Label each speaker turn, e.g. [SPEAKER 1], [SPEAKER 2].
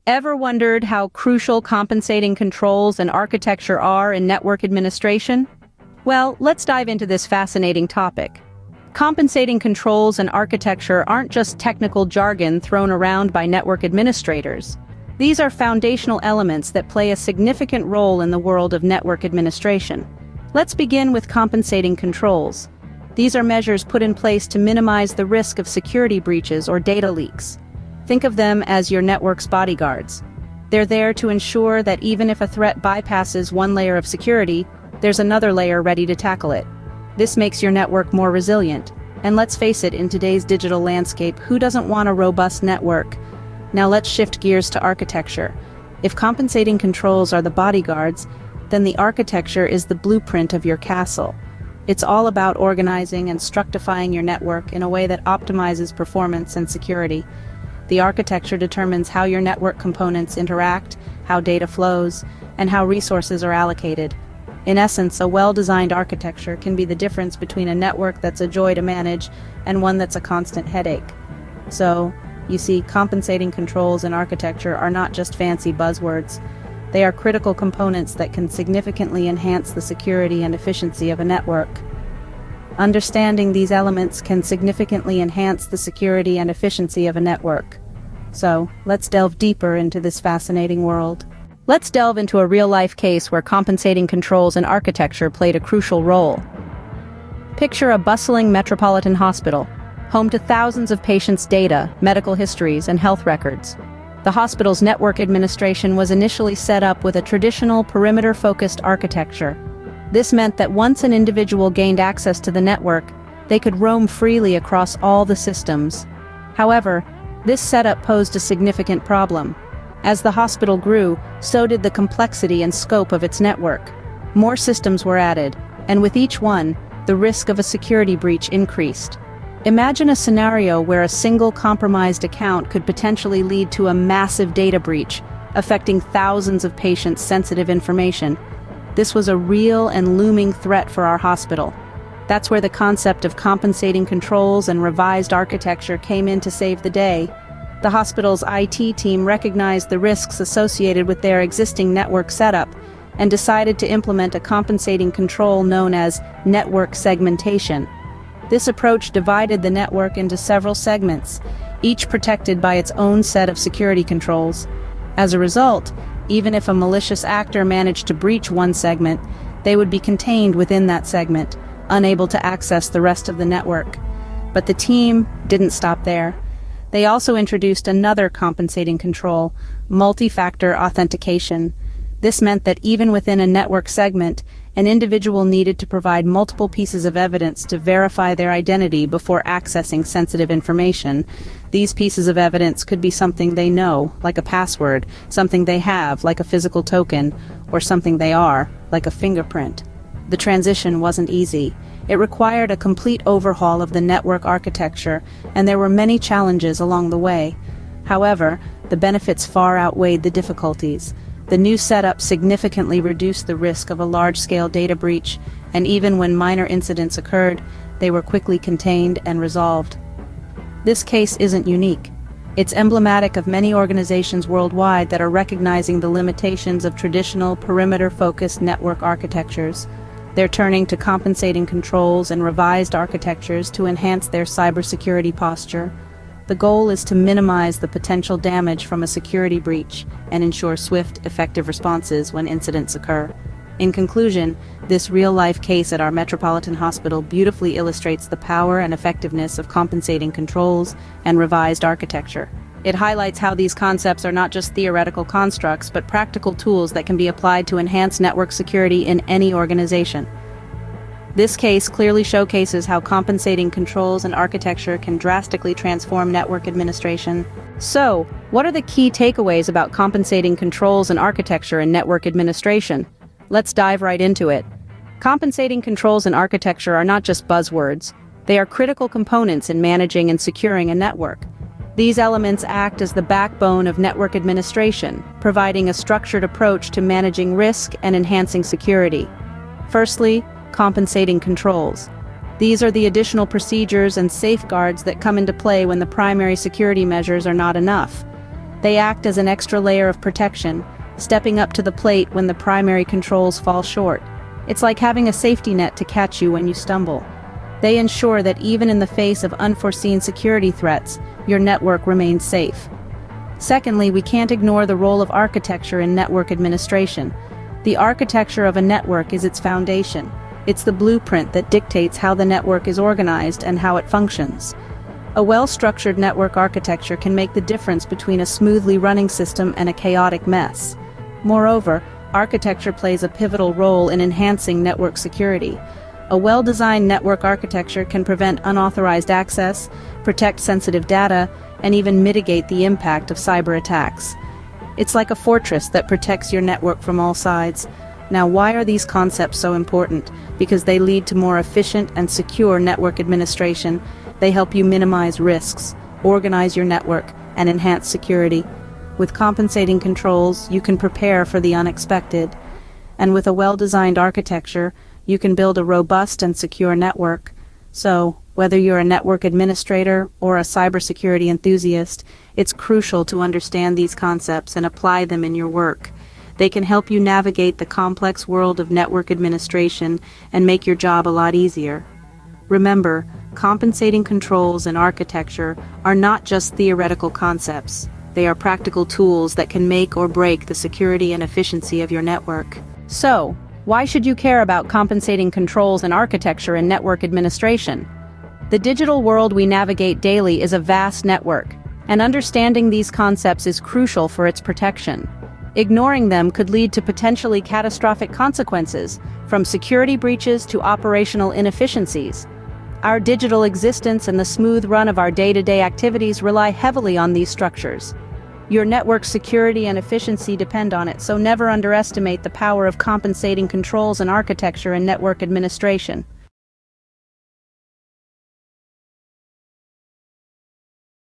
[SPEAKER 1] Ever wondered how crucial compensating controls and architecture are in network administration? Well, let's dive into this fascinating topic. Compensating controls and architecture aren't just technical jargon thrown around by network administrators. These are foundational elements that play a significant role in the world of network administration. Let's begin with compensating controls. These are measures put in place to minimize the risk of security breaches or data leaks. Think of them as your network's bodyguards. They're there to ensure that even if a threat bypasses one layer of security, there's another layer ready to tackle it. This makes your network more resilient. And let's face it, in today's digital landscape, who doesn't want a robust network? Now let's shift gears to architecture. If compensating controls are the bodyguards, then the architecture is the blueprint of your castle. It's all about organizing and structurifying your network in a way that optimizes performance and security. The architecture determines how your network components interact, how data flows, and how resources are allocated. In essence, a well-designed architecture can be the difference between a network that's a joy to manage and one that's a constant headache. So, you see, compensating controls and architecture are not just fancy buzzwords. They are critical components that can significantly enhance the security and efficiency of a network. Understanding these elements can significantly enhance the security and efficiency of a network. So, let's delve deeper into this fascinating world. Let's delve into a real-life case where compensating controls and architecture played a crucial role. Picture a bustling metropolitan hospital, home to thousands of patients' data, medical histories, and health records. The hospital's network administration was initially set up with a traditional perimeter-focused architecture. This meant that once an individual gained access to the network, they could roam freely across all the systems. However, this setup posed a significant problem. As the hospital grew, so did the complexity and scope of its network. More systems were added, and with each one, the risk of a security breach increased. Imagine a scenario where a single compromised account could potentially lead to a massive data breach, affecting thousands of patients' sensitive information. This was a real and looming threat for our hospital. That's where the concept of compensating controls and revised architecture came in to save the day. The hospital's IT team recognized the risks associated with their existing network setup and decided to implement a compensating control known as network segmentation. This approach divided the network into several segments, each protected by its own set of security controls. As a result, even if a malicious actor managed to breach one segment, they would be contained within that segment, unable to access the rest of the network. But the team didn't stop there. They also introduced another compensating control, multi-factor authentication. This meant that even within a network segment, an individual needed to provide multiple pieces of evidence to verify their identity before accessing sensitive information. These pieces of evidence could be something they know, like a password, something they have, like a physical token, or something they are, like a fingerprint. The transition wasn't easy. It required a complete overhaul of the network architecture, and there were many challenges along the way. However, the benefits far outweighed the difficulties. The new setup significantly reduced the risk of a large-scale data breach, and even when minor incidents occurred, they were quickly contained and resolved. This case isn't unique. It's emblematic of many organizations worldwide that are recognizing the limitations of traditional perimeter-focused network architectures. They're turning to compensating controls and revised architectures to enhance their cybersecurity posture. The goal is to minimize the potential damage from a security breach and ensure swift, effective responses when incidents occur. In conclusion, this real-life case at our Metropolitan Hospital beautifully illustrates the power and effectiveness of compensating controls and revised architecture. It highlights how these concepts are not just theoretical constructs, but practical tools that can be applied to enhance network security in any organization. This case clearly showcases how compensating controls and architecture can drastically transform network administration. So, what are the key takeaways about compensating controls and architecture in network administration? Let's dive right into it. Compensating controls and architecture are not just buzzwords. They are critical components in managing and securing a network. These elements act as the backbone of network administration, providing a structured approach to managing risk and enhancing security. Firstly, compensating controls. These are the additional procedures and safeguards that come into play when the primary security measures are not enough. They act as an extra layer of protection, stepping up to the plate when the primary controls fall short. It's like having a safety net to catch you when you stumble. They ensure that even in the face of unforeseen security threats, your network remains safe. Secondly, we can't ignore the role of architecture in network administration. The architecture of a network is its foundation. It's the blueprint that dictates how the network is organized and how it functions. A well-structured network architecture can make the difference between a smoothly running system and a chaotic mess. Moreover, architecture plays a pivotal role in enhancing network security. A well-designed network architecture can prevent unauthorized access, protect sensitive data, and even mitigate the impact of cyber attacks. It's like a fortress that protects your network from all sides. Now, why are these concepts so important? Because they lead to more efficient and secure network administration. They help you minimize risks, organize your network, and enhance security. With compensating controls, you can prepare for the unexpected. And with a well-designed architecture, you can build a robust and secure network. So, whether you're a network administrator or a cybersecurity enthusiast, it's crucial to understand these concepts and apply them in your work. They can help you navigate the complex world of network administration and make your job a lot easier. Remember, compensating controls and architecture are not just theoretical concepts. They are practical tools that can make or break the security and efficiency of your network. So, why should you care about compensating controls and architecture in network administration? The digital world we navigate daily is a vast network, and understanding these concepts is crucial for its protection. Ignoring them could lead to potentially catastrophic consequences, from security breaches to operational inefficiencies. Our digital existence and the smooth run of our day-to-day activities rely heavily on these structures. Your network's security and efficiency depend on it, so never underestimate the power of compensating controls and architecture in network administration.